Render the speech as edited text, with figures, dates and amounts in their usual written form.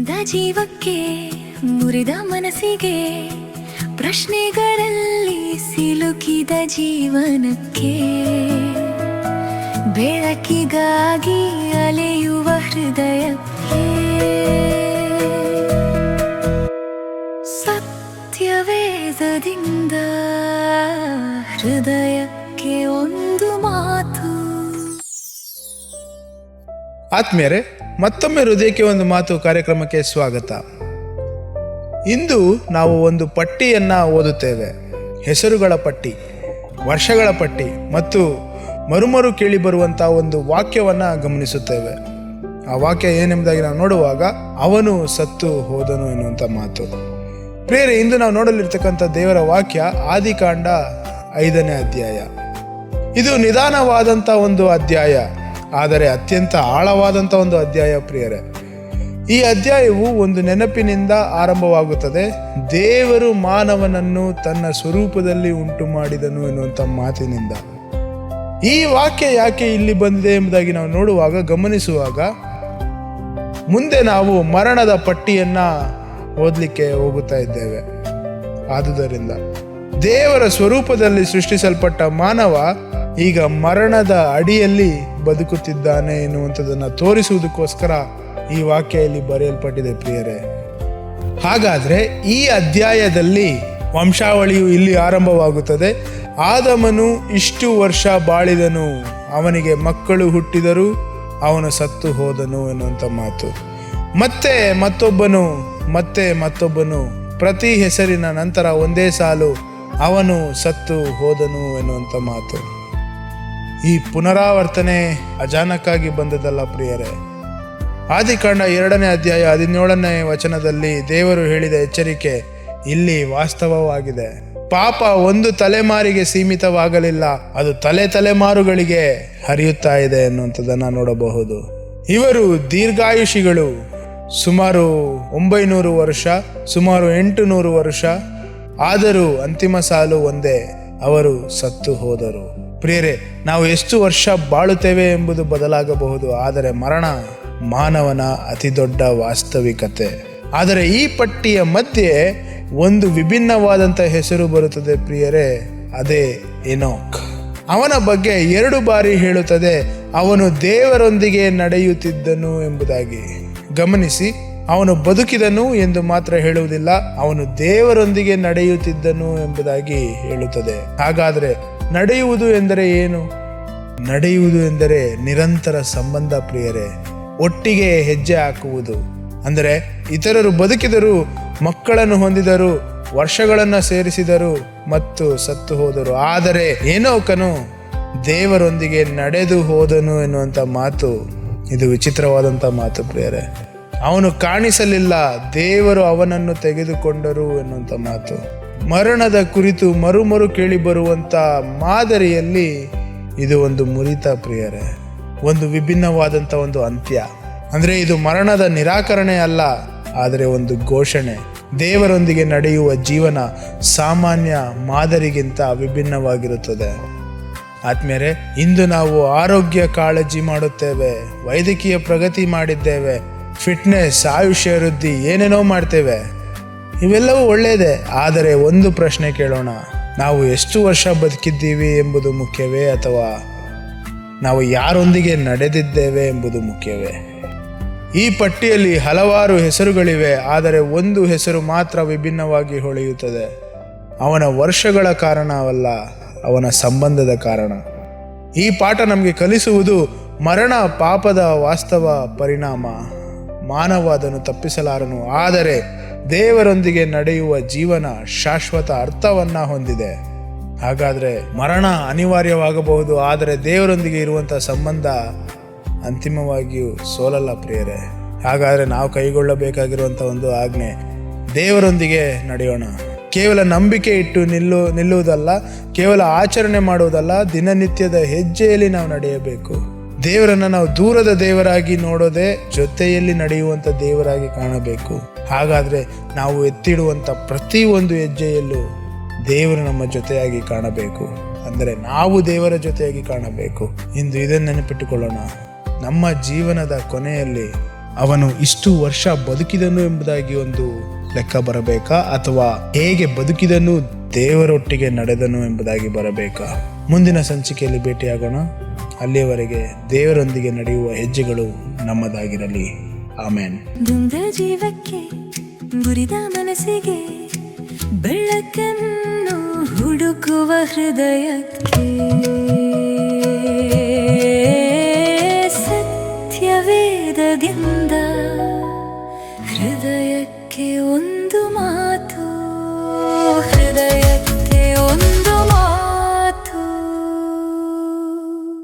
ನೊಂದ ಜೀವಕ್ಕೆ ಮುರಿದ ಮನಸ್ಸಿಗೆ ಪ್ರಶ್ನೆಗಳಲ್ಲಿ ಸಿಲುಕಿದ ಜೀವನಕ್ಕೆ ಬೆಳಕಿಗಾಗಿ ಅಲೆಯುವ ಹೃದಯಕ್ಕೆ ಸತ್ಯವೇದದಿಂದ ಹೃದಯಕ್ಕೆ ಒಂದು ಮಾತು. ಆತ್ಮೀಯರೇ, ಮತ್ತೊಮ್ಮೆ ಹೃದಯಕ್ಕೆ ಒಂದು ಮಾತು ಕಾರ್ಯಕ್ರಮಕ್ಕೆ ಸ್ವಾಗತ. ಇಂದು ನಾವು ಒಂದು ಪಟ್ಟಿಯನ್ನು ಓದುತ್ತೇವೆ. ಹೆಸರುಗಳ ಪಟ್ಟಿ, ವರ್ಷಗಳ ಪಟ್ಟಿ ಮತ್ತು ಮರುಮರು ಕೇಳಿ ಬರುವಂಥ ಒಂದು ವಾಕ್ಯವನ್ನು ಗಮನಿಸುತ್ತೇವೆ. ಆ ವಾಕ್ಯ ಏನೆಂಬುದಾಗಿ ನಾವು ನೋಡುವಾಗ, ಅವನು ಸತ್ತು ಹೋದನು ಎನ್ನುವಂಥ ಮಾತು. ಪ್ರಿಯರೇ, ಇಂದು ನಾವು ನೋಡಲಿರ್ತಕ್ಕಂಥ ದೇವರ ವಾಕ್ಯ ಆದಿಕಾಂಡ 5ನೇ ಅಧ್ಯಾಯ. ಇದು ನಿಧಾನವಾದಂಥ ಒಂದು ಅಧ್ಯಾಯ, ಆದರೆ ಅತ್ಯಂತ ಆಳವಾದಂಥ ಒಂದು ಅಧ್ಯಾಯ. ಪ್ರಿಯರೇ, ಈ ಅಧ್ಯಾಯವು ಒಂದು ನೆನಪಿನಿಂದ ಆರಂಭವಾಗುತ್ತದೆ. ದೇವರು ಮಾನವನನ್ನು ತನ್ನ ಸ್ವರೂಪದಲ್ಲಿ ಉಂಟು ಮಾಡಿದನು ಎನ್ನುವಂಥ ಮಾತಿನಿಂದ. ಈ ವಾಕ್ಯ ಯಾಕೆ ಇಲ್ಲಿ ಬಂದಿದೆ ಎಂಬುದಾಗಿ ನಾವು ನೋಡುವಾಗ, ಗಮನಿಸುವಾಗ, ಮುಂದೆ ನಾವು ಮರಣದ ಪಟ್ಟಿಯನ್ನು ಓದಲಿಕ್ಕೆ ಹೋಗುತ್ತಾ ಇದ್ದೇವೆ. ಆದುದರಿಂದ ದೇವರ ಸ್ವರೂಪದಲ್ಲಿ ಸೃಷ್ಟಿಸಲ್ಪಟ್ಟ ಮಾನವ ಈಗ ಮರಣದ ಅಡಿಯಲ್ಲಿ ಬದುಕುತ್ತಿದ್ದಾನೆ ಎನ್ನುವಂಥದ್ದನ್ನು ತೋರಿಸುವುದಕ್ಕೋಸ್ಕರ ಈ ವಾಕ್ಯ ಇಲ್ಲಿ ಬರೆಯಲ್ಪಟ್ಟಿದೆ. ಪ್ರಿಯರೇ, ಹಾಗಾದರೆ ಈ ಅಧ್ಯಾಯದಲ್ಲಿ ವಂಶಾವಳಿಯು ಇಲ್ಲಿ ಆರಂಭವಾಗುತ್ತದೆ. ಆದಮನು ಇಷ್ಟು ವರ್ಷ ಬಾಳಿದನು, ಅವನಿಗೆ ಮಕ್ಕಳು ಹುಟ್ಟಿದರು, ಅವನು ಸತ್ತು ಹೋದನು ಎನ್ನುವಂಥ ಮಾತು. ಮತ್ತೆ ಮತ್ತೊಬ್ಬನು ಪ್ರತಿ ಹೆಸರಿನ ನಂತರ ಒಂದೇ ಸಾಲು ಅವನು ಸತ್ತು ಹೋದನು ಎನ್ನುವಂಥ ಮಾತು. ಈ ಪುನರಾವರ್ತನೆ ಅಚಾನಕ್ಕಾಗಿ ಬಂದದಲ್ಲ ಪ್ರಿಯರೇ. ಆದಿಕಾಂಡ 2ನೇ ಅಧ್ಯಾಯ 17ನೇ ವಚನದಲ್ಲಿ ದೇವರು ಹೇಳಿದ ಎಚ್ಚರಿಕೆ ಇಲ್ಲಿ ವಾಸ್ತವವಾಗಿದೆ. ಪಾಪ ಒಂದು ತಲೆಮಾರಿಗೆ ಸೀಮಿತವಾಗಲಿಲ್ಲ, ಅದು ತಲೆಮಾರುಗಳಿಗೆ ಹರಿಯುತ್ತಾ ಇದೆ ಎನ್ನುವಂಥದ್ದನ್ನು ನೋಡಬಹುದು. ಇವರು ದೀರ್ಘಾಯುಷಿಗಳು, ಸುಮಾರು 900 ವರ್ಷ, ಸುಮಾರು 800 ವರ್ಷ. ಆದರೂ ಅಂತಿಮ ಸಾಲು ಒಂದೇ, ಅವರು ಸತ್ತು ಹೋದರು. ಪ್ರಿಯರೇ, ನಾವು ಎಷ್ಟು ವರ್ಷ ಬಾಳುತ್ತೇವೆ ಎಂಬುದು ಬದಲಾಗಬಹುದು, ಆದರೆ ಮರಣ ಮಾನವನ ಅತಿ ದೊಡ್ಡ ವಾಸ್ತವಿಕತೆ. ಆದರೆ ಈ ಪಟ್ಟಿಯ ಮಧ್ಯೆ ಒಂದು ವಿಭಿನ್ನವಾದಂಥ ಹೆಸರು ಬರುತ್ತದೆ ಪ್ರಿಯರೇ, ಅದೇ ಎನೋಕ್. ಅವನ ಬಗ್ಗೆ 2 ಬಾರಿ ಹೇಳುತ್ತದೆ, ಅವನು ದೇವರೊಂದಿಗೆ ನಡೆಯುತ್ತಿದ್ದನು ಎಂಬುದಾಗಿ. ಗಮನಿಸಿ, ಅವನು ಬದುಕಿದನು ಎಂದು ಮಾತ್ರ ಹೇಳುವುದಿಲ್ಲ, ಅವನು ದೇವರೊಂದಿಗೆ ನಡೆಯುತ್ತಿದ್ದನು ಎಂಬುದಾಗಿ ಹೇಳುತ್ತದೆ. ಹಾಗಾದರೆ ನಡೆಯುವುದು ಎಂದರೆ ಏನು? ನಡೆಯುವುದು ಎಂದರೆ ನಿರಂತರ ಸಂಬಂಧ ಪ್ರಿಯರೇ. ಒಟ್ಟಿಗೆ ಹೆಜ್ಜೆ ಹಾಕುವುದು. ಅಂದರೆ ಇತರರು ಬದುಕಿದರು, ಮಕ್ಕಳನ್ನು ಹೊಂದಿದರು, ವರ್ಷಗಳನ್ನು ಸೇರಿಸಿದರು ಮತ್ತು ಸತ್ತು ಹೋದರು. ಆದರೆ ಏನೋಕನು ದೇವರೊಂದಿಗೆ ನಡೆದು ಹೋದನು ಎನ್ನುವಂಥ ಮಾತು, ಇದು ವಿಚಿತ್ರವಾದಂಥ ಮಾತು ಪ್ರಿಯರೇ. ಅವನು ಕಾಣಿಸಲಿಲ್ಲ, ದೇವರು ಅವನನ್ನು ತೆಗೆದುಕೊಂಡರು ಎನ್ನುವಂಥ ಮಾತು. ಮರಣದ ಕುರಿತು ಮರುಮರು ಕೇಳಿ ಬರುವಂಥ ಮಾದರಿಯಲ್ಲಿ ಇದು ಒಂದು ಮುರಿತ ಪ್ರಿಯರೇ, ಒಂದು ವಿಭಿನ್ನವಾದಂಥ ಒಂದು ಅಂತ್ಯ. ಅಂದರೆ ಇದು ಮರಣದ ನಿರಾಕರಣೆ ಅಲ್ಲ, ಆದರೆ ಒಂದು ಘೋಷಣೆ. ದೇವರೊಂದಿಗೆ ನಡೆಯುವ ಜೀವನ ಸಾಮಾನ್ಯ ಮಾದರಿಗಿಂತ ವಿಭಿನ್ನವಾಗಿರುತ್ತದೆ. ಆದ್ಮೇಲೆ ಇಂದು ನಾವು ಆರೋಗ್ಯ ಕಾಳಜಿ ಮಾಡುತ್ತೇವೆ, ವೈದ್ಯಕೀಯ ಪ್ರಗತಿ ಮಾಡಿದ್ದೇವೆ, ಫಿಟ್ನೆಸ್, ಆಯುಷ್ಯ ವೃದ್ಧಿ, ಏನೇನೋ ಮಾಡ್ತೇವೆ. ಇವೆಲ್ಲವೂ ಒಳ್ಳೆಯದೇ. ಆದರೆ ಒಂದು ಪ್ರಶ್ನೆ ಕೇಳೋಣ, ನಾವು ಎಷ್ಟು ವರ್ಷ ಬದುಕಿದ್ದೀವಿ ಎಂಬುದು ಮುಖ್ಯವೇ, ಅಥವಾ ನಾವು ಯಾರೊಂದಿಗೆ ನಡೆದಿದ್ದೇವೆ ಎಂಬುದು ಮುಖ್ಯವೇ? ಈ ಪಟ್ಟಿಯಲ್ಲಿ ಹಲವಾರು ಹೆಸರುಗಳಿವೆ, ಆದರೆ ಒಂದು ಹೆಸರು ಮಾತ್ರ ವಿಭಿನ್ನವಾಗಿ ಹೊಳೆಯುತ್ತದೆ. ಅವನ ವರ್ಷಗಳ ಕಾರಣವಲ್ಲ, ಅವನ ಸಂಬಂಧದ ಕಾರಣ. ಈ ಪಾಠ ನಮಗೆ ಕಲಿಸುವುದು ಮರಣ ಪಾಪದ ವಾಸ್ತವ ಪರಿಣಾಮ. ಮಾನವ ಅದನ್ನು ತಪ್ಪಿಸಲಾರನು, ಆದರೆ ದೇವರೊಂದಿಗೆ ನಡೆಯುವ ಜೀವನ ಶಾಶ್ವತ ಅರ್ಥವನ್ನು ಹೊಂದಿದೆ. ಹಾಗಾದರೆ ಮರಣ ಅನಿವಾರ್ಯವಾಗಬಹುದು, ಆದರೆ ದೇವರೊಂದಿಗೆ ಇರುವಂಥ ಸಂಬಂಧ ಅಂತಿಮವಾಗಿಯೂ ಸೋಲಲ್ಲ ಪ್ರಿಯರೇ. ಹಾಗಾದರೆ ನಾವು ಕೈಗೊಳ್ಳಬೇಕಾಗಿರುವಂಥ ಒಂದು ಆಜ್ಞೆ, ದೇವರೊಂದಿಗೆ ನಡೆಯೋಣ. ಕೇವಲ ನಂಬಿಕೆ ಇಟ್ಟು ನಿಲ್ಲುವುದಲ್ಲ, ಕೇವಲ ಆಚರಣೆ ಮಾಡುವುದಲ್ಲ, ದಿನನಿತ್ಯದ ಹೆಜ್ಜೆಯಲ್ಲಿ ನಾವು ನಡೆಯಬೇಕು. ದೇವರನ್ನು ನಾವು ದೂರದ ದೇವರಾಗಿ ನೋಡೋದೇ ಜೊತೆಯಲ್ಲಿ ನಡೆಯುವಂಥ ದೇವರಾಗಿ ಕಾಣಬೇಕು. ಹಾಗಾದರೆ ನಾವು ಎತ್ತಿಡುವಂಥ ಪ್ರತಿಯೊಂದು ಹೆಜ್ಜೆಯಲ್ಲೂ ದೇವರು ನಮ್ಮ ಜೊತೆಯಾಗಿ ಕಾಣಬೇಕು. ಅಂದರೆ ನಾವು ದೇವರ ಜೊತೆಯಾಗಿ ಕಾಣಬೇಕು. ಇಂದು ಇದನ್ನು ನೆನಪಿಟ್ಟುಕೊಳ್ಳೋಣ. ನಮ್ಮ ಜೀವನದ ಕೊನೆಯಲ್ಲಿ ಅವನು ಇಷ್ಟು ವರ್ಷ ಬದುಕಿದನು ಎಂಬುದಾಗಿ ಒಂದು ಲೆಕ್ಕ ಬರಬೇಕಾ, ಅಥವಾ ಹೇಗೆ ಬದುಕಿದನು ದೇವರೊಟ್ಟಿಗೆ ನಡೆದನು ಎಂಬುದಾಗಿ ಬರಬೇಕಾ? ಮುಂದಿನ ಸಂಚಿಕೆಯಲ್ಲಿ ಭೇಟಿಯಾಗೋಣ. ಅಲ್ಲಿಯವರೆಗೆ ದೇವರೊಂದಿಗೆ ನಡೆಯುವ ಹೆಜ್ಜೆಗಳು ನಮ್ಮದಾಗಿರಲಿ. ಆಮೇನ್. ದುಂದ ಜೀವಕ್ಕೆ ಮುರಿದ ಮನಸ್ಸಿಗೆ ಬೆಳಕನ್ನು ಹುಡುಕುವ ಹೃದಯಕ್ಕೆ